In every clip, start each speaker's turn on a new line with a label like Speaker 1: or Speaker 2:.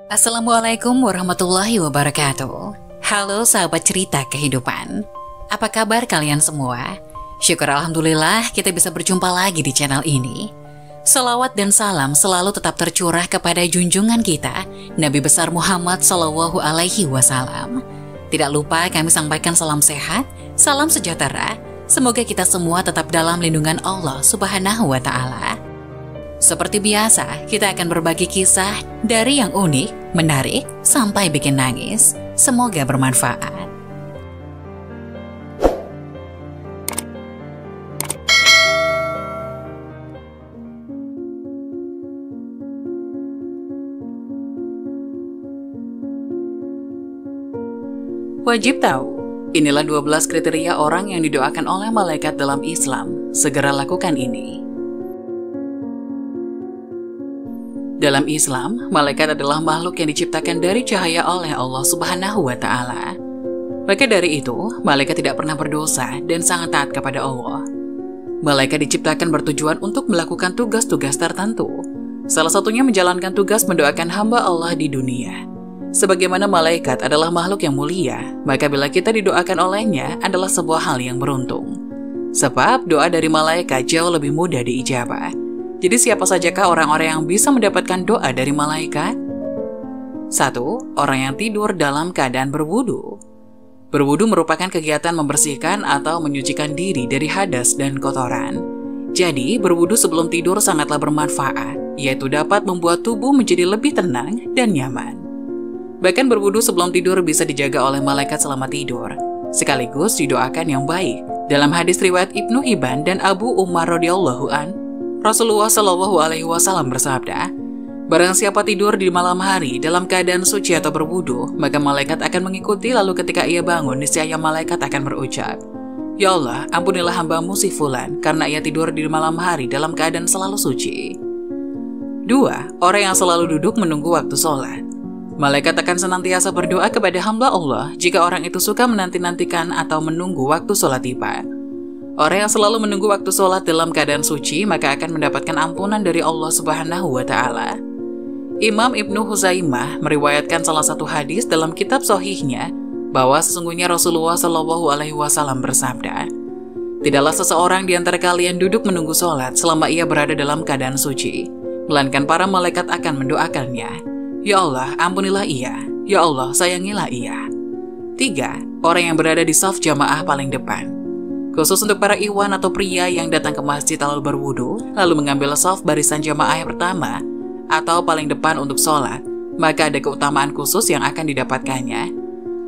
Speaker 1: Assalamualaikum warahmatullahi wabarakatuh. Halo sahabat cerita kehidupan. Apa kabar kalian semua? Syukur alhamdulillah kita bisa berjumpa lagi di channel ini. Salawat dan salam selalu tetap tercurah kepada junjungan kita, Nabi besar Muhammad SAW. Tidak lupa kami sampaikan salam sehat, salam sejahtera. Semoga kita semua tetap dalam lindungan Allah Subhanahu wa Ta'ala. Seperti biasa, kita akan berbagi kisah dari yang unik, menarik, sampai bikin nangis. Semoga bermanfaat. Wajib tahu, inilah 12 kriteria orang yang didoakan oleh malaikat dalam Islam. Segera lakukan ini. Dalam Islam, malaikat adalah makhluk yang diciptakan dari cahaya oleh Allah Subhanahu wa Ta'ala. Maka dari itu, malaikat tidak pernah berdosa dan sangat taat kepada Allah. Malaikat diciptakan bertujuan untuk melakukan tugas-tugas tertentu. Salah satunya menjalankan tugas mendoakan hamba Allah di dunia. Sebagaimana malaikat adalah makhluk yang mulia, maka bila kita didoakan olehnya adalah sebuah hal yang beruntung. Sebab doa dari malaikat jauh lebih mudah diijabah. Jadi siapa sajakah orang-orang yang bisa mendapatkan doa dari malaikat? 1. Orang yang tidur dalam keadaan berwudu. Berwudu merupakan kegiatan membersihkan atau menyucikan diri dari hadas dan kotoran. Jadi, berwudu sebelum tidur sangatlah bermanfaat, yaitu dapat membuat tubuh menjadi lebih tenang dan nyaman. Bahkan berwudu sebelum tidur bisa dijaga oleh malaikat selama tidur, sekaligus didoakan yang baik. Dalam hadis riwayat Ibnu Hibban dan Abu Umar radhiyallahu an, Rasulullah SAW bersabda, barang siapa tidur di malam hari dalam keadaan suci atau berwudu, maka malaikat akan mengikuti, lalu ketika ia bangun, niscaya malaikat akan berucap, Ya Allah, ampunilah hambamu si Fulan, karena ia tidur di malam hari dalam keadaan selalu suci. 2. Orang yang selalu duduk menunggu waktu sholat. Malaikat akan senantiasa berdoa kepada hamba Allah jika orang itu suka menanti-nantikan atau menunggu waktu sholat tiba. Orang yang selalu menunggu waktu sholat dalam keadaan suci maka akan mendapatkan ampunan dari Allah Subhanahu wa Ta'ala. Imam Ibnu Huzaimah meriwayatkan salah satu hadis dalam kitab Sahihnya bahwa sesungguhnya Rasulullah SAW bersabda, tidaklah seseorang di antara kalian duduk menunggu sholat selama ia berada dalam keadaan suci, melainkan para malaikat akan mendoakannya. Ya Allah, ampunilah ia. Ya Allah, sayangilah ia. 3. Orang yang berada di saf jamaah paling depan. Khusus untuk para ikhwan atau pria yang datang ke masjid lalu berwudu, lalu mengambil saf barisan jamaah yang pertama atau paling depan untuk sholat, maka ada keutamaan khusus yang akan didapatkannya.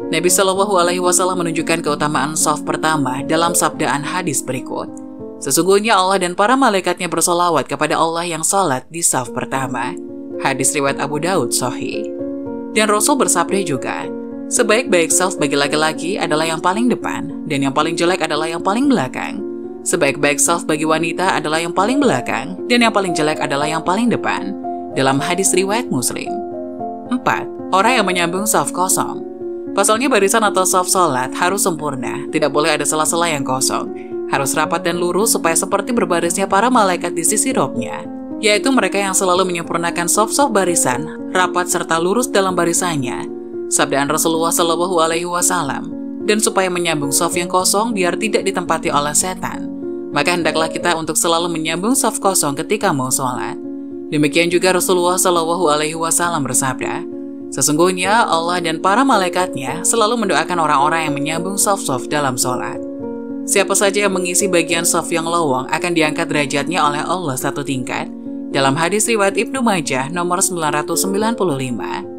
Speaker 1: Nabi SAW menunjukkan keutamaan saf pertama dalam sabdaan hadis berikut. Sesungguhnya Allah dan para malaikatnya bersolawat kepada Allah yang sholat di saf pertama. Hadis riwayat Abu Daud Sahih. Dan Rasul bersabda juga, sebaik-baik saf bagi laki-laki adalah yang paling depan, dan yang paling jelek adalah yang paling belakang. Sebaik-baik saf bagi wanita adalah yang paling belakang, dan yang paling jelek adalah yang paling depan. Dalam hadis riwayat Muslim. 4. Orang yang menyambung saf kosong. Pasalnya barisan atau saf sholat harus sempurna, tidak boleh ada sela-sela yang kosong. Harus rapat dan lurus supaya seperti berbarisnya para malaikat di sisi robnya, yaitu mereka yang selalu menyempurnakan saf-saf barisan, rapat serta lurus dalam barisannya. Sabdaan Rasulullah SAW, dan supaya menyambung saf yang kosong biar tidak ditempati oleh setan, maka hendaklah kita untuk selalu menyambung saf kosong ketika mau sholat. Demikian juga Rasulullah SAW bersabda, sesungguhnya Allah dan para malaikatnya selalu mendoakan orang-orang yang menyambung saf-saf dalam sholat. Siapa saja yang mengisi bagian saf yang lowong akan diangkat derajatnya oleh Allah satu tingkat. Dalam hadis riwayat Ibnu Majah nomor 995.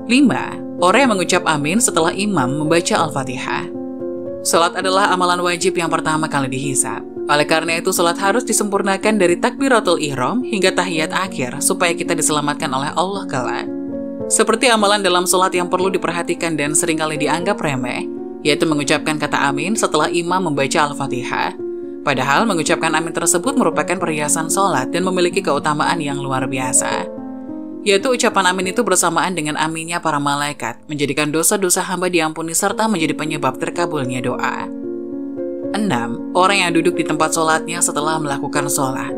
Speaker 1: 5. Orang yang mengucap amin setelah imam membaca Al-Fatihah. Salat adalah amalan wajib yang pertama kali dihisab. Oleh karena itu, salat harus disempurnakan dari takbiratul ihram hingga tahiyat akhir supaya kita diselamatkan oleh Allah kelak. Seperti amalan dalam salat yang perlu diperhatikan dan seringkali dianggap remeh, yaitu mengucapkan kata amin setelah imam membaca Al-Fatihah. Padahal mengucapkan amin tersebut merupakan perhiasan sholat dan memiliki keutamaan yang luar biasa. Yaitu ucapan amin itu bersamaan dengan aminnya para malaikat, menjadikan dosa-dosa hamba diampuni serta menjadi penyebab terkabulnya doa. 6. Orang yang duduk di tempat sholatnya setelah melakukan sholat.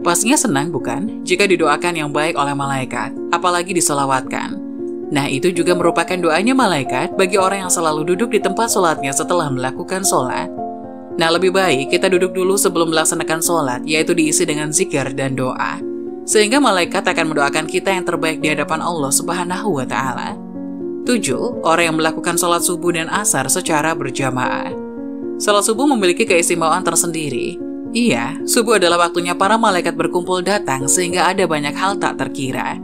Speaker 1: Pastinya senang bukan jika didoakan yang baik oleh malaikat, apalagi disolawatkan. Nah, itu juga merupakan doanya malaikat bagi orang yang selalu duduk di tempat sholatnya setelah melakukan sholat. Nah, lebih baik kita duduk dulu sebelum melaksanakan sholat, yaitu diisi dengan zikir dan doa. Sehingga malaikat akan mendoakan kita yang terbaik di hadapan Allah Subhanahu wa Ta'ala. 7. Orang yang melakukan sholat subuh dan asar secara berjamaah. Sholat subuh memiliki keistimewaan tersendiri. Iya, subuh adalah waktunya para malaikat berkumpul datang sehingga ada banyak hal tak terkira.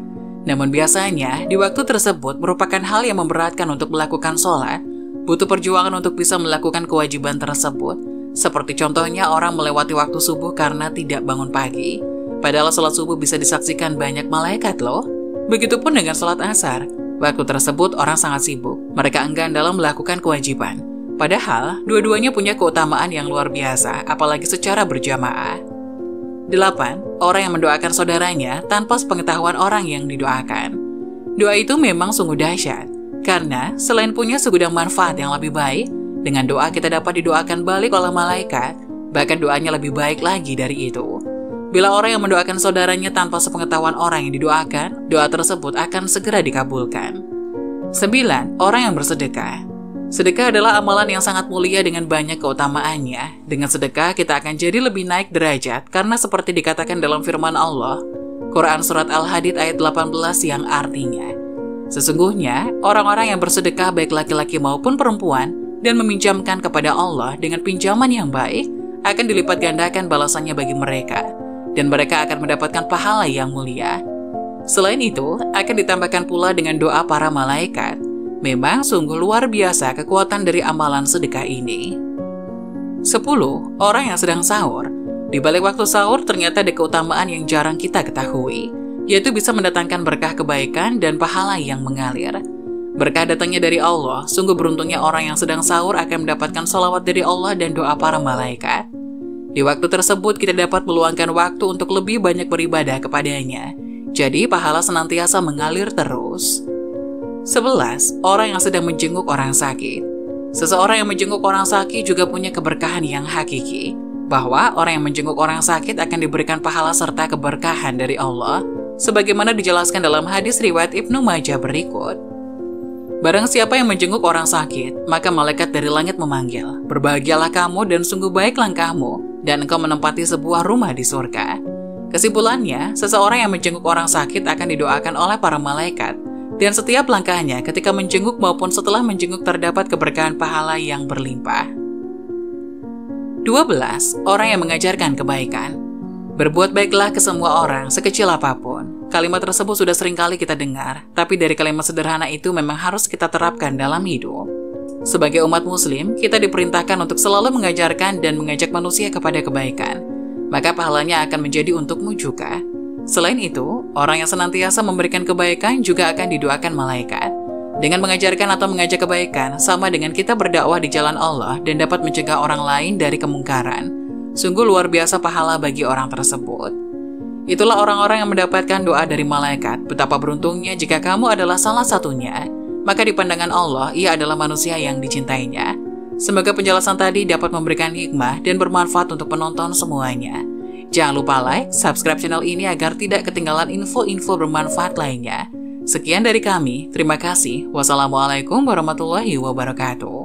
Speaker 1: Namun biasanya, di waktu tersebut merupakan hal yang memberatkan untuk melakukan sholat, butuh perjuangan untuk bisa melakukan kewajiban tersebut. Seperti contohnya orang melewati waktu subuh karena tidak bangun pagi. Padahal sholat subuh bisa disaksikan banyak malaikat loh. Begitupun dengan sholat asar. Waktu tersebut orang sangat sibuk, mereka enggan dalam melakukan kewajiban. Padahal, dua-duanya punya keutamaan yang luar biasa, apalagi secara berjamaah. 8. Orang yang mendoakan saudaranya tanpa sepengetahuan orang yang didoakan. Doa itu memang sungguh dahsyat, karena selain punya segudang manfaat yang lebih baik, dengan doa kita dapat didoakan balik oleh malaikat, bahkan doanya lebih baik lagi dari itu. Bila orang yang mendoakan saudaranya tanpa sepengetahuan orang yang didoakan, doa tersebut akan segera dikabulkan. 9. Orang yang bersedekah. Sedekah adalah amalan yang sangat mulia dengan banyak keutamaannya. Dengan sedekah, kita akan jadi lebih naik derajat karena seperti dikatakan dalam firman Allah, Quran Surat Al-Hadid ayat 18 yang artinya, sesungguhnya, orang-orang yang bersedekah baik laki-laki maupun perempuan dan meminjamkan kepada Allah dengan pinjaman yang baik, akan dilipat gandakan balasannya bagi mereka, dan mereka akan mendapatkan pahala yang mulia. Selain itu, akan ditambahkan pula dengan doa para malaikat. Memang sungguh luar biasa kekuatan dari amalan sedekah ini. 10. Orang yang sedang sahur. Di balik waktu sahur ternyata ada keutamaan yang jarang kita ketahui, yaitu bisa mendatangkan berkah kebaikan dan pahala yang mengalir. Berkah datangnya dari Allah, sungguh beruntungnya orang yang sedang sahur akan mendapatkan salawat dari Allah dan doa para malaikat. Di waktu tersebut kita dapat meluangkan waktu untuk lebih banyak beribadah kepadanya. Jadi pahala senantiasa mengalir terus. 11. Orang yang sedang menjenguk orang sakit. Seseorang yang menjenguk orang sakit juga punya keberkahan yang hakiki, bahwa orang yang menjenguk orang sakit akan diberikan pahala serta keberkahan dari Allah, sebagaimana dijelaskan dalam hadis riwayat Ibnu Majah berikut. Barang siapa yang menjenguk orang sakit, maka malaikat dari langit memanggil, "Berbahagialah kamu dan sungguh baik langkahmu, dan engkau menempati sebuah rumah di surga." Kesimpulannya, seseorang yang menjenguk orang sakit akan didoakan oleh para malaikat, dan setiap langkahnya ketika menjenguk maupun setelah menjenguk terdapat keberkahan pahala yang berlimpah. 12. Orang yang mengajarkan kebaikan. Berbuat baiklah ke semua orang, sekecil apapun. Kalimat tersebut sudah sering kali kita dengar, tapi dari kalimat sederhana itu memang harus kita terapkan dalam hidup. Sebagai umat muslim, kita diperintahkan untuk selalu mengajarkan dan mengajak manusia kepada kebaikan. Maka pahalanya akan menjadi untukmu juga. Selain itu, orang yang senantiasa memberikan kebaikan juga akan didoakan malaikat. Dengan mengajarkan atau mengajak kebaikan, sama dengan kita berdakwah di jalan Allah dan dapat mencegah orang lain dari kemungkaran. Sungguh luar biasa pahala bagi orang tersebut. Itulah orang-orang yang mendapatkan doa dari malaikat. Betapa beruntungnya jika kamu adalah salah satunya. Maka di pandangan Allah, ia adalah manusia yang dicintainya. Semoga penjelasan tadi dapat memberikan hikmah dan bermanfaat untuk penonton semuanya. Jangan lupa like, subscribe channel ini agar tidak ketinggalan info-info bermanfaat lainnya. Sekian dari kami, terima kasih. Wassalamualaikum warahmatullahi wabarakatuh.